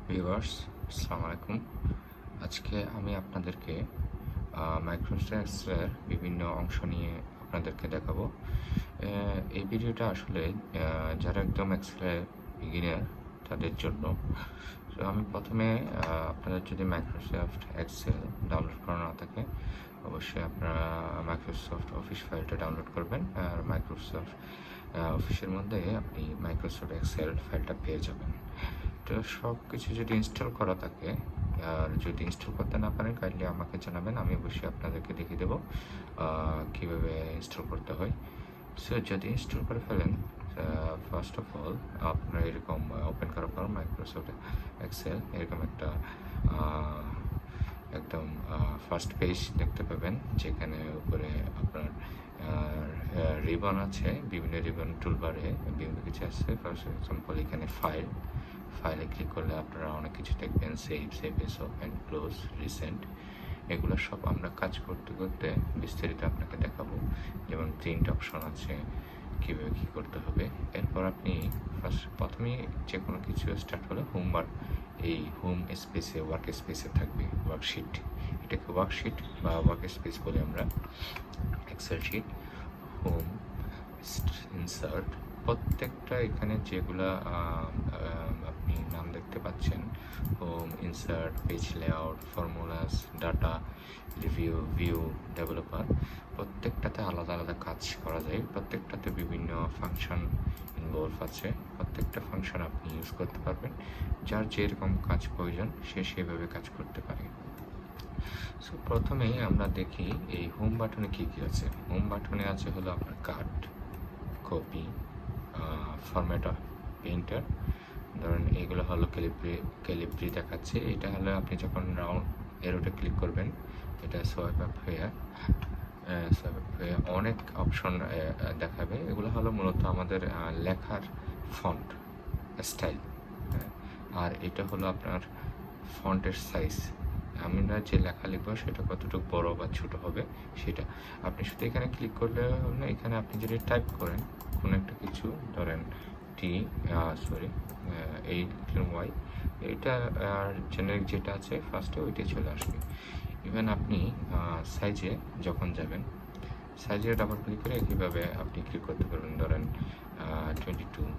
Viewers, আসসালামু আলাইকুম। আজকে আমি আপনাদেরকে মাইক্রোসফট এক্সেলের বিভিন্ন অংশ নিয়ে আপনাদেরকে দেখাবো। এই ভিডিওটা আসলে যারা একদম এক্সেলের বিগিনার তাদের জন্য। তো আমি প্রথমে আপনাদের যদি মাইক্রোসফট এক্সেল ডাউনলোড করা না থাকে, অবশ্যই আপনারা মাইক্রোসফট অফিস ফাইলটা ডাউনলোড করবেন। আর মাইক্রোসফট অফিসের মধ্যে আপনি মাইক্রোসফট এক্সেল ফাইলটা পেয়ে যাবেন। তো সব কিছু যদি ইনস্টল করা থাকে, আর যদি ইনস্টল করতে না পারেন কাইন্ডলি আমাকে জানাবেন, আমি অবশ্যই আপনাদেরকে দেখিয়ে দেবো কীভাবে ইনস্টল করতে হয়। সো যদি ইনস্টল করে ফেলেন, ফার্স্ট অফ অল আপনারা এরকম ওপেন করার পর মাইক্রোসফট এক্সেল এরকম একটা একদম ফার্স্ট পেজ দেখতে পাবেন, যেখানে উপরে আপনার রিবন আছে, বিভিন্ন রিবন টুলবারে বিভিন্ন কিছু আছে। ফার্স্ট এক্সাম্পল এখানে ফাইলে ক্লিক করলে আপনারা অনেক কিছু দেখবেন, save S, open, close, recent. এগুলো সব আমরা কাজ করতে করতে বিস্তারিত আপনাকে দেখাবো। যেমন প্রিন্ট অপশন আছে, কীভাবে কী করতে হবে। এরপর আপনি প্রথমেই যে কোনো কিছু স্টার্ট হলে এই হোম স্পেসে ওয়ার্ক স্পেসে থাকবে ওয়ার্কশিট। এটাকে ওয়ার্কশিট বা ওয়ার্ক স্পেস বলি আমরা। এক্সেল শিট, হোম, ইনসার্ট, প্রত্যেকটা এখানে যেগুলা আপনি নাম দেখতে পাচ্ছেন, home, insert, page layout, formulas, data, review, view, developer, প্রত্যেকটাতে আলাদা আলাদা কাজ করা যায়। প্রত্যেকটাতে বিভিন্ন ফাংশন ইনভলভ আছে। প্রত্যেকটা ফাংশন আপনি ইউজ করতে পারবেন, যার যেরকম কাজ প্রয়োজন সে সেভাবে কাজ করতে পারে। সো প্রথমেই আমরা দেখি এই হোম বাটনে কী কী আছে। হোম বাটনে আছে হলো আপনার কাট, কপি, ফরম্যাট অফ পেইন্টার, ধরেন এইগুলো হলো ক্যালিব্রি দেখাচ্ছে। এটা হলো আপনি যখন রাউন্ড এরোটা ক্লিক করবেন, এটা সোয়াইপ আপ হয়ে অনেক অপশন দেখাবে। এগুলো হলো মূলত আমাদের লেখার ফন্ট স্টাইল, আর এটা হলো আপনার ফন্টের সাইজ। আমরা যে লেখা লিখবো সেটা কতটুকু বড় বা ছোট হবে সেটা আপনি শুধু এখানে ক্লিক করলে না, এখানে আপনি যদি টাইপ করেন কোনো একটা কিছু, ধরেন ওয়াই, এটা জেনারিক যেটা আছে ফার্স্টে ওইটাই চলে আসবে। ইভেন আপনি সাইজে যখন যাবেন, সাইজে ডাবল ক্লিক করে একইভাবে আপনি ক্লিক করতে পারবেন, ধরেন 22,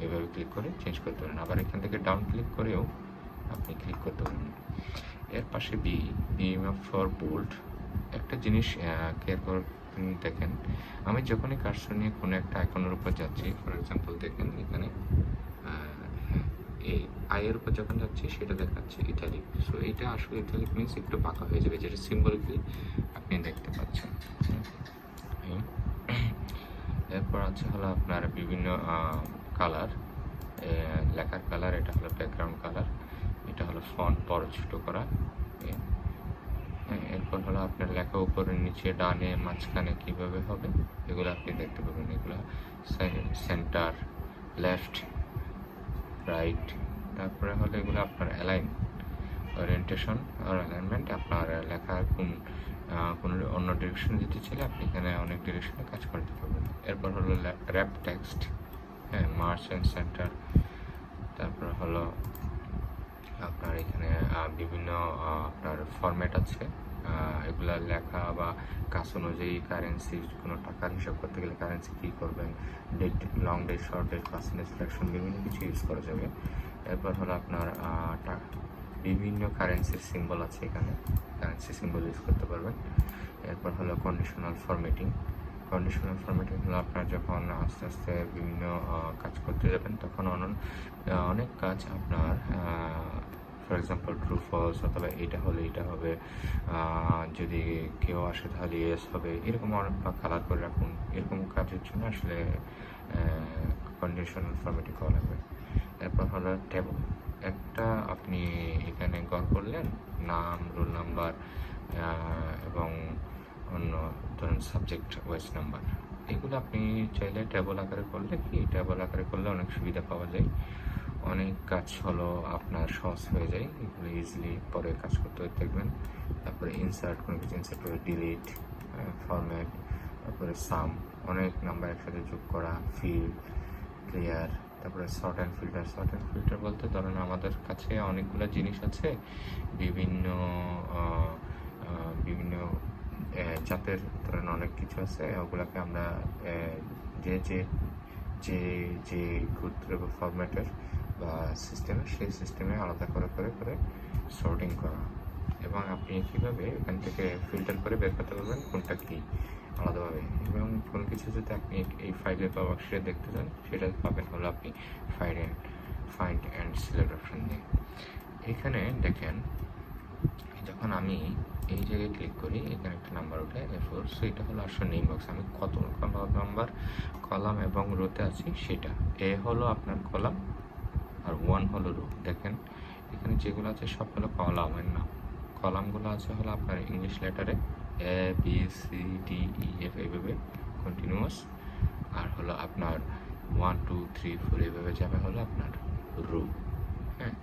এভাবে ক্লিক করে চেঞ্জ করতে পারেন। আবার এখান থেকে ডাউন ক্লিক করেও আপনি ক্লিক করতে পারবেন। এর পাশে ফর বোল্ড। একটা জিনিস কেয়ার করে দেখেন, আমি যখনই কার্সর নিয়ে কোনো একটা আইকনের উপর যাচ্ছি, ফর এক্সাম্পল দেখেন এখানে এই আয়ের উপর যখন যাচ্ছি সেটা দেখাচ্ছে ইটালিক। সো এটা আসলে ইটালিক মিনস একটু বাঁকা হয়ে যাবে, যেটা সিম্বলিকলি আপনি দেখতে পাচ্ছেন। এরপর আছে হলো আপনার বিভিন্ন কালার, লেখার কালার। এটা হলো ব্যাকগ্রাউন্ড কালার, এটা হলো ফন্ট বড় ছোট করা। এরপর হলো আপনার লেখা উপরে নিচে ডানে মাঝখানে কিভাবে হবে এগুলো আপনি দেখতে পাবেন। এগুলো সেন্টার, লেফট, রাইট। তারপরে হলো এগুলো আপনার ওরিয়েন্টেশন আর অ্যালাইনমেন্ট। আপনার লেখা কোনো অন্য ডিরেকশন যেতে চাইলে আপনি এখানে অনেক ডিরেকশনে কাজ করতে পারবেন। এরপর হলো rap text, March and centre. তারপর হলো আপনার এখানে বিভিন্ন আপনার ফরম্যাট আছে। এগুলা লেখা বা কাজ অনুযায়ী কারেন্সি, কোনো টাকার হিসাব করতে গেলে কারেন্সি কী করবেন, date, long date, short date, percentage fraction, বিভিন্ন কিছু ইউজ করা যাবে। এরপর হলো আপনার বিভিন্ন কারেন্সির সিম্বল আছে, এখানে কারেন্সি সিম্বল ইউজ করতে পারবেন। এরপর হলো কন্ডিশনাল ফরম্যাটিং হলো আপনার যখন আস্তে আস্তে বিভিন্ন কাজ করতে যাবেন তখন অনেক কাজ আপনার, ফর এক্সাম্পল ট্রু ফলস, অথবা এটা হলে এটা হবে, যদি কেউ আসে তাহলে ইয়েস হবে, এরকম অনেক কালার করে রাখুন। এরকম কাজের জন্য আসলে কন্ডিশনাল ফরম্যাটিং করা লাগবে। এরপর হলো টেবল। একটা আপনি এখানে গড় করলেন, নাম, রোল নাম্বার এবং অন্য ধরুন সাবজেক্ট ওয়াইজ নাম্বার, এগুলো আপনি চাইলে টেবল আকারে করলে অনেক সুবিধা পাওয়া যায়। অনেক কাজ হলো আপনার সহজ হয়ে যায়, এগুলো ইজিলি পরে কাজ করতে দেখবেন। তারপরে ইনসার্ট, কোনো কিছু ইনসার্ট করে ডিলিট, ফরম্যাট, তারপরে সাম, অনেক নাম্বার একসাথে যোগ করা, ফিল, ক্লিয়ার, তারপরে সর্ট অ্যান্ড ফিল্টার বলতে ধরেন আমাদের কাছে অনেকগুলো জিনিস আছে, বিভিন্ন বিভিন্ন জাতের ধরেন অনেক কিছু আছে, ওগুলোকে আমরা যে যে যে যে ক্ষুদ্র ফরম্যাটের বা সিস্টেমে, সেই সিস্টেমে আলাদা করে করে করে সর্টিং করা। এবং আপনি কীভাবে এখান থেকে ফিল্টার করে বের করতে পারবেন কোনটা কী আলাদাভাবে। এবং কোনো কিছু যদি আপনি এই ফাইলে বা ওয়ার্কশিটে দেখতে চান, সেটা পাবেন হলো আপনি ফাইন্ড অ্যান্ড সিলেক্ট অপশন দিয়ে। এখানে দেখেন, যখন আমি এই জায়গায় ক্লিক করি, এখানে একটা নাম্বার ওঠে A4, সো এটা হলো আসলে নেম বক্স। আমি কত নাম্বার কলাম এবং রোতে আছি সেটা। এ হলো আপনার কলাম আর 1 হলো রো। দেখেন এখানে যেগুলো আছে সব হলো কলামের নাম। কলামগুলো আছে হলো আপনার ইংলিশ লেটারে ABCDEF এইভাবে কন্টিনিউয়াস, আর হলো আপনার 1 2 3 4 এইভাবে যাবে হলো আপনার রো। হ্যাঁ,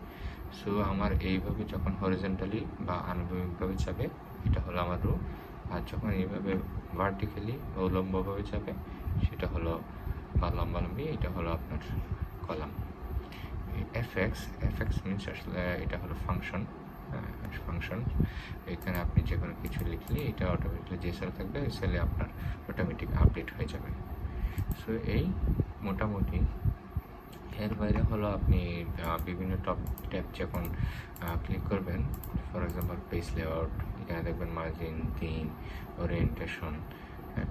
সো আমার এইভাবে যখন হরিজন্টালি বা আনুভূমিকভাবে যাবে, এটা হলো আমার রো। আর যখন এইভাবে ভার্টিক্যালি উল্লম্বভাবে যাবে, সেটা হলো বা লম্বালম্বি, এটা হলো আপনার কলাম। এফএক্স মিনস আসলে এটা হলো ফাংশন। এখানে আপনি যে কোনো কিছু লিখলে এটা অটোমেটিকলি যে সেল থাকবে ওই সেলে আপনার অটোমেটিক আপডেট হয়ে যাবে। সো এই মোটামুটি। এর বাইরে হলো আপনি বিভিন্ন ট্যাব যখন ক্লিক করবেন, ফর এক্সাম্পল পেজ লেআউট, এখানে দেখবেন margin, theme, orientation,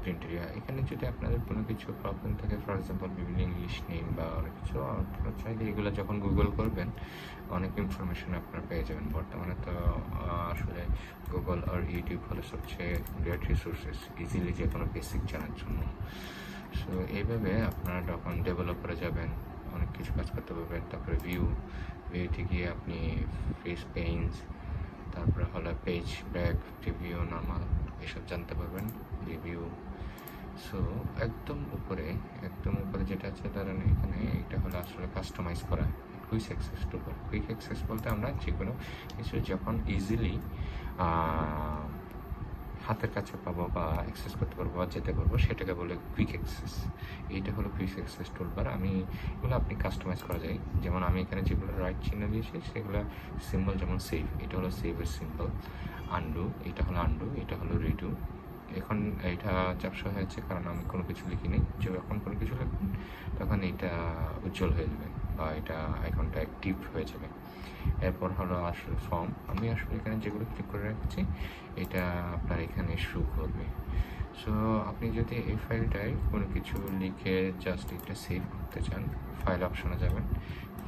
print area. এখানে যদি আপনাদের কোনো কিছু প্রবলেম থাকে, ফর এক্সাম্পল বিভিন্ন ইংলিশ নেম বা অনেক কিছু, আপনারা চাইলে এগুলো যখন গুগল করবেন অনেক ইনফরমেশন আপনারা পেয়ে যাবেন। বর্তমানে তো আসলে গুগল আর ইউটিউব হলো সবচেয়ে গ্রেট রিসোর্সেস ইজিলি যে কোনো বেসিক জানার জন্য। সো এইভাবে আপনারা যখন ডেভেলপারে যাবেন অনেক কিছু কাজ করতে পারবেন। তারপরে ভিউতে গিয়ে আপনি ফেস পেইন্স, তারপরে হলো পেজ ব্যাক, রিভিউ, নর্মাল এসব জানতে পারবেন, রিভিউ। সো একদম উপরে যেটা আছে ধরেন এখানে, এটা হলো আসলে কাস্টমাইজ করা কুইক অ্যাক্সেস টুল। কুইক অ্যাক্সেস বলতে আমরা যে কোনো কিছু যখন ইজিলি হাতের কাছে পাবো বা অ্যাক্সেস করতে পারবো বা যেতে পারবো, সেটাকে বলে কুইক অ্যাক্সেস। এইটা হলো কুইক অ্যাক্সেস টুলবার। এগুলো আপনি কাস্টমাইজ করা যায়। যেমন আমি এখানে যেগুলো রাইট চিহ্ন দিয়েছি সেগুলো সিম্বল, যেমন সেভ, এটা হলো সেভের সিম্বল। আন্ডু, এটা হলো আন্ডু, এটা হলো রিডু। এখন এটা চাপসা হয়েছে কারণ আমি কোনো কিছু লিখিনি। যখন কোনো কিছু লিখবেন তখন এটা উজ্জ্বল হয়ে যাবে বা এটা আইকনটা অ্যাক্টিভ হয়ে যাবে। এরপর হলো আসলে ফর্ম। আমি আসলে এখানে যেগুলো ক্লিক করে রাখছি এটা আপনার এখানে শো করবে। সো আপনি যদি এই ফাইলটায় কোনো কিছু লিখে জাস্ট এটা সেভ করতে চান, ফাইল অপশনে যাবেন।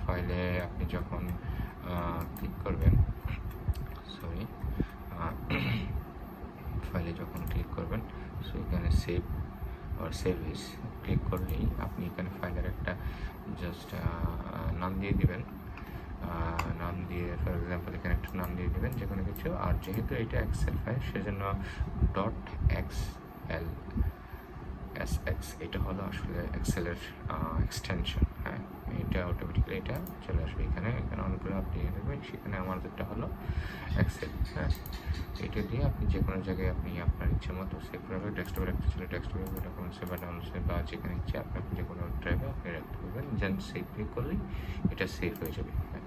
ফাইলে আপনি যখন ক্লিক করবেন, ফাইলে যখন ক্লিক করবেন, সো এখানে সেভ আর সেভিস ক্লিক করলেই আপনি এখানে ফাইলের একটা জাস্ট নাম দিয়ে দিবেন। নাম দিয়ে ফর এক্সাম্পল এখানে একটা নাম দিয়ে দেবেন যে কোনো কিছু। আর যেহেতু এটা এক্সেল ফাইল, সেজন্য .xlsx এটা হলো আসলে এক্সেলের এক্সটেনশন। হ্যাঁ, এটা অটোমেটিক্যালি এটা চলে আসবে এখানে অনেকগুলো আপনি দেখবেন, সেখানে আমাদেরটা হলো এক্সেল। হ্যাঁ, এটা দিয়ে আপনি যে কোনো জায়গায় আপনি আপনার ইচ্ছে মতো সেভ করবেন। ডেস্কটপে রাখতে চাইলে ডেস্কটপে ডকুমেন্ট সেভ বা ডাউনলোড সেভ বা যেখানে ইচ্ছে আপনার যে কোনো ড্রাইভে আপনি রাখতে পারবেন। দেন সেভ ক্লিক করলেই এটা সেভ হয়ে যাবে। হ্যাঁ,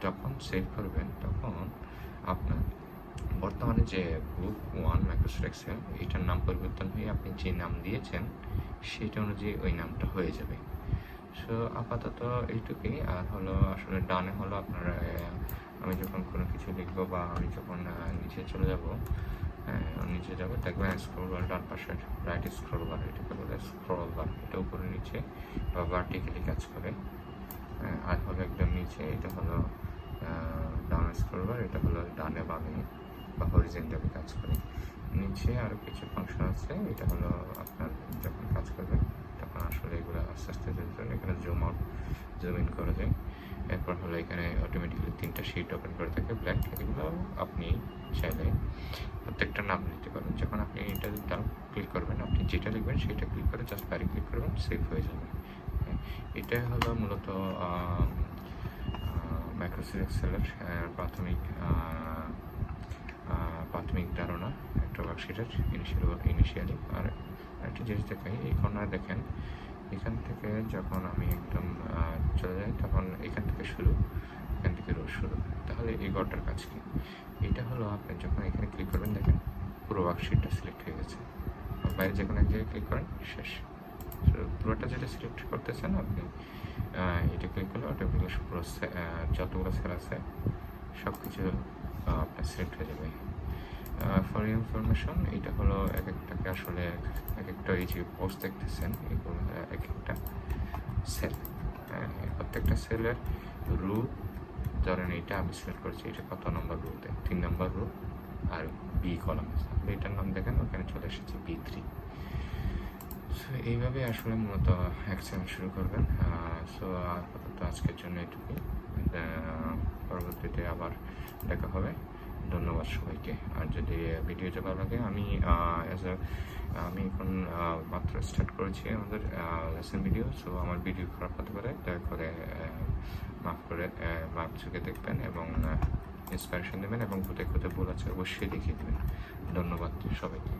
যখন সেভ করবেন তখন আপনার বর্তমানে যে বুক 1 মাইক্রোসফট এক্সেল, এটার নাম পরিবর্তন হয়ে আপনি যে নাম দিয়েছেন সেটা অনুযায়ী ওই নামটা হয়ে যাবে। সো আপাতত এইটুকুই। আর হলো আসলে ডানে হলো আপনার আমি যখন কোনো কিছু লিখবো বা আমি যখন নিচে চলে যাব, নিচে যাবো, দেখবেন স্ক্রল বার ডান পাশে রাইট স্ক্রল বার, এটাকে বলে স্ক্রল বার। এটা উপরে নিচে বা ভার্টিক্যালি কাজ করে। আর হলো একদম নিচে এটা হলো ডাউন স্ক্রল বার, এটা হলো ডানে বামে বা হরিজন্টালি কাজ করে। নিচে আরও কিছু ফাংশন আছে, এটা হলো আপনার যখন কাজ করবেন তখন আসলে এগুলো আস্তে আস্তে চলবেন। এখানে জুম আউট, জুম ইন করা যায়। এরপর হলো এখানে অটোমেটিক্যালি 3টা শিট ওপেন করে থাকে ব্ল্যাঙ্ক। এগুলো আপনি চাইলে প্রত্যেকটা নাম দিতে পারবেন। যখন আপনি এটা ডান ক্লিক করবেন, আপনি যেটা লিখবেন সেটা ক্লিক করে জাস্ট বাড়ি ক্লিক করবেন, সেভ হয়ে যাবে। এটা হলো মূলত মাইক্রোসফট এক্সেলের প্রাথমিক ধারণা একটা ওয়ার্কশিটের ইনিশিয়ালি। আর একটা জিনিস দেখাই, এই কর্নারে দেখেন, এখান থেকে যখন আমি একদম চলে যায়, তখন এখান থেকে শুরু, এখান থেকে রো শুরু। তাহলে এই ঘরটার কাজ কি? এটা হলো আপনি যখন এখানে ক্লিক করবেন, দেখেন পুরো ওয়ার্কশিটটা সিলেক্ট হয়ে গেছে। বাইরে যে কোনো এক জায়গায় ক্লিক করেন, শেষ। পুরোটা যেটা সিলেক্ট করতেছেন আপনি, এটা ক্লিক করলে অটোমেটিক্যালি পুরো যতগুলো সেল আছে সব কিছু আপনার সিলেক্ট হয়ে যাবে। ফর ইনফরমেশন, এটা হলো এক একটাকে আসলে এক একটা এই যে পোস্ট দেখতেছেন, এগুলো এক একটা সেল। প্রত্যেকটা সেলের রু, ধরেন এইটা আমি সিলেক্ট করছি, এটা কত নম্বর রুতে, 3 নম্বর রু, আর বি কলাম আছে, এটার নাম দেখেন ওখানে চলে এসেছে B3। সো এইভাবে আসলে মূলত এক্সেল শুরু করবেন। সো আপাতত আজকের জন্য এটুকুই, পরবর্তীতে আবার দেখা হবে। ধন্যবাদ সবাইকে। আর যদি ভিডিওটা ভালো লাগে, আমি এখন মাত্র স্টার্ট করেছি আমাদের লেসন ভিডিও। সো আমার ভিডিও খারাপ হতে পারে, দয়া করে মাফ চোখে দেখবেন এবং ইন্সপিরেশন দেবেন, এবং কোথায় কোথায় ভুল আছে অবশ্যই দেখিয়ে দেবেন। ধন্যবাদ সবাইকে।